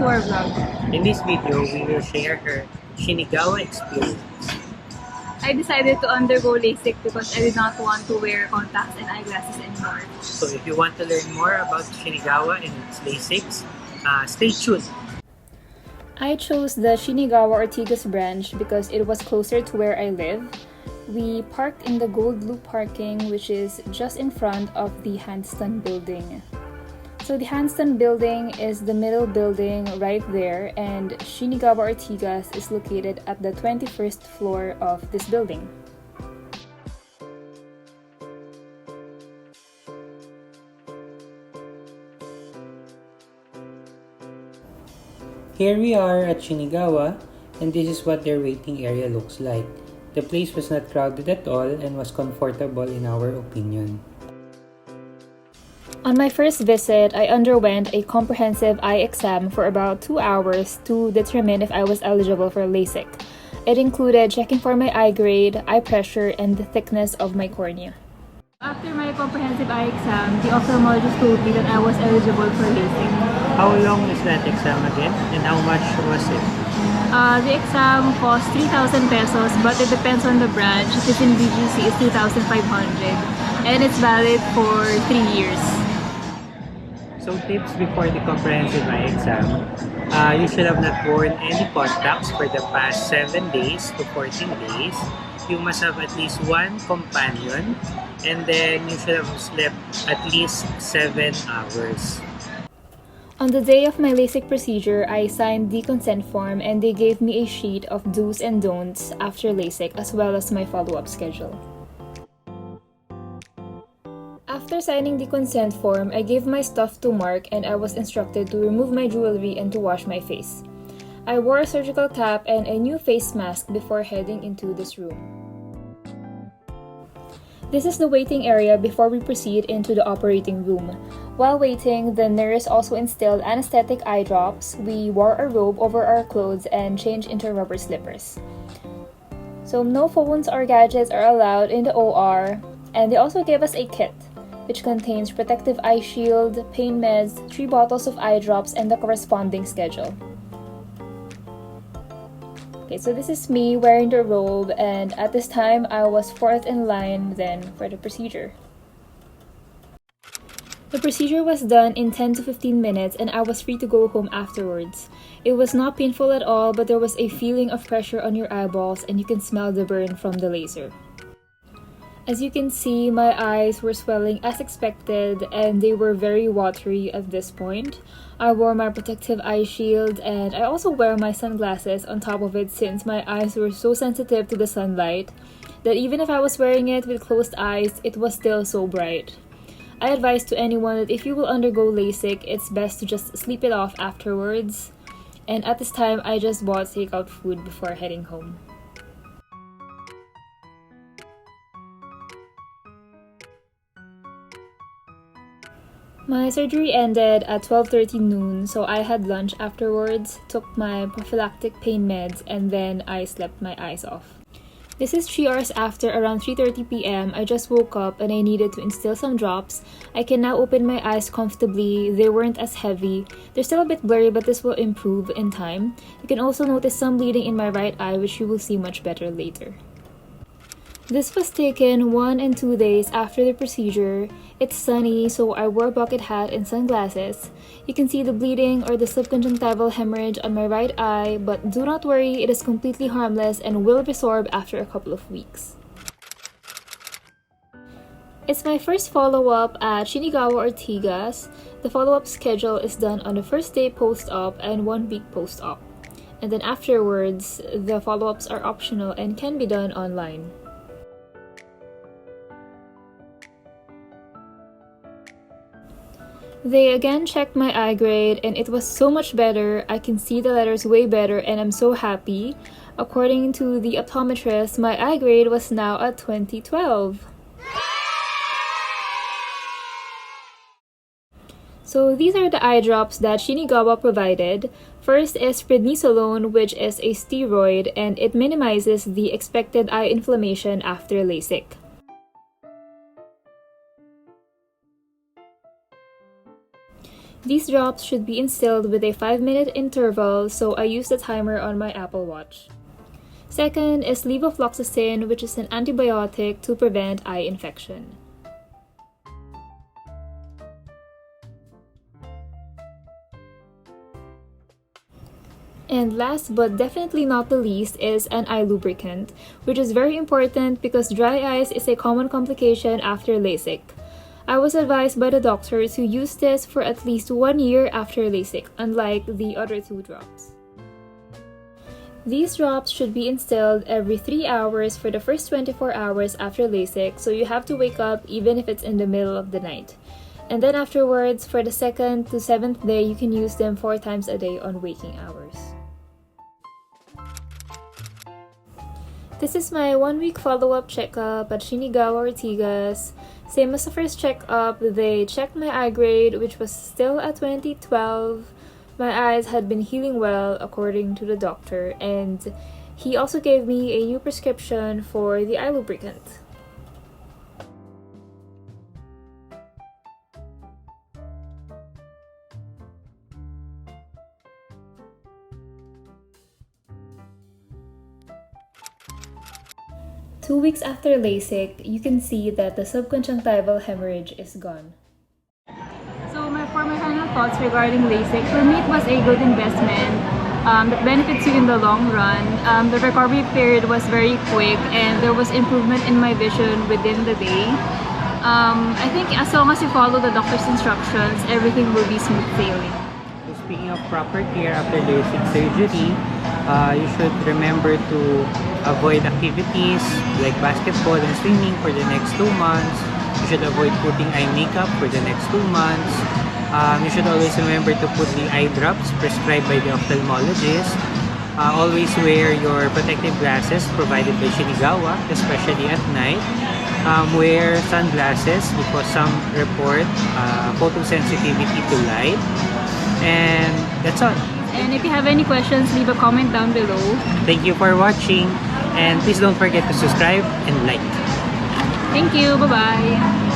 welcome to our vlog. In this video, we will share her Shinagawa experience. I decided to undergo LASIK because I did not want to wear contacts and eyeglasses anymore. So if you want to learn more about Shinagawa and its LASIKs, stay tuned. I chose the Shinagawa Ortigas branch because it was closer to where I live. We parked in the Gold Loop parking, which is just in front of the Handstand building. So the Handstand building is the middle building right there, and Shinagawa Ortigas is located at the 21st floor of this building. Here we are at Shinagawa, and this is what their waiting area looks like. The place was not crowded at all and was comfortable in our opinion. On my first visit, I underwent a comprehensive eye exam for about 2 hours to determine if I was eligible for LASIK. It included checking for my eye grade, eye pressure, and the thickness of my cornea. After my comprehensive eye exam, the ophthalmologist told me that I was eligible for LASIK. How long is that exam again, and how much was it? The exam cost 3,000 pesos, but it depends on the branch. If it's in BGC, it's 2,500, and it's valid for 3 years. So tips before the comprehensive eye exam. You should have not worn any contacts for the past 7 days to 14 days. You must have at least one companion, and then you should have slept at least 7 hours. On the day of my LASIK procedure, I signed the consent form and they gave me a sheet of do's and don'ts after LASIK as well as my follow-up schedule. After signing the consent form, I gave my stuff to Mark and I was instructed to remove my jewelry and to wash my face. I wore a surgical cap and a new face mask before heading into this room. This is the waiting area before we proceed into the operating room. While waiting, the nurse also instilled anesthetic eye drops. We wore a robe over our clothes and changed into rubber slippers. So no phones or gadgets are allowed in the OR, and they also gave us a kit which contains protective eye shield, pain meds, 3 bottles of eye drops, and the corresponding schedule. Okay, so this is me wearing the robe, and at this time I was 4th in line then for the procedure. The procedure was done in 10 to 15 minutes and I was free to go home afterwards. It was not painful at all, but there was a feeling of pressure on your eyeballs and you can smell the burn from the laser. As you can see, my eyes were swelling as expected and they were very watery at this point. I wore my protective eye shield and I also wear my sunglasses on top of it since my eyes were so sensitive to the sunlight that even if I was wearing it with closed eyes, it was still so bright. I advise to anyone that if you will undergo LASIK, it's best to just sleep it off afterwards. And at this time, I just bought takeout food before heading home. My surgery ended at 12:30 noon, so I had lunch afterwards, took my prophylactic pain meds, and then I slept my eyes off. This is 3 hours after, around 3:30 p.m. I just woke up and I needed to instill some drops. I can now open my eyes comfortably. They weren't as heavy. They're still a bit blurry, but this will improve in time. You can also notice some bleeding in my right eye, which you will see much better later. This was taken 1 and 2 days after the procedure. It's sunny, so I wore a bucket hat and sunglasses. You can see the bleeding or the subconjunctival hemorrhage on my right eye, but do not worry, it is completely harmless and will resorb after a couple of weeks. It's my first follow-up at Shinagawa Ortigas. The follow-up schedule is done on the first day post-op and 1 week post-op. And then afterwards, the follow-ups are optional and can be done online. They again checked my eye grade and it was so much better. I can see the letters way better and I'm so happy. According to the optometrist, my eye grade was now at 2012. So these are the eye drops that Shinagawa provided. First is prednisolone, which is a steroid and it minimizes the expected eye inflammation after LASIK. These drops should be instilled with a 5-minute interval, so I use the timer on my Apple Watch. Second is levofloxacin, which is an antibiotic to prevent eye infection. And last but definitely not the least is an eye lubricant, which is very important because dry eyes is a common complication after LASIK. I was advised by the doctor to use this for at least 1 year after LASIK, unlike the other 2 drops. These drops should be instilled every 3 hours for the first 24 hours after LASIK, so you have to wake up even if it's in the middle of the night. And then afterwards, for the 2nd to 7th day, you can use them 4 times a day on waking hours. This is my 1-week follow-up checkup at Shinagawa Ortigas. Same as the first checkup, they checked my eye grade, which was still at 2012. My eyes had been healing well according to the doctor, and he also gave me a new prescription for the eye lubricant. Two weeks after LASIK, you can see that the subconjunctival hemorrhage is gone. So for my final thoughts regarding LASIK, for me it was a good investment that benefits you in the long run. The recovery period was very quick and there was improvement in my vision within the day. I think as long as you follow the doctor's instructions, everything will be smooth sailing. So speaking of proper care after LASIK surgery, you should remember to avoid activities like basketball and swimming for the next 2 months. You should avoid putting eye makeup for the next 2 months. You should always remember to put the eye drops prescribed by the ophthalmologist. Always wear your protective glasses provided by Shinagawa, especially at night. Wear sunglasses because some report photosensitivity to light. And that's all. And if you have any questions, leave a comment down below. Thank you for watching, and please don't forget to subscribe and like. Thank you. Bye-bye.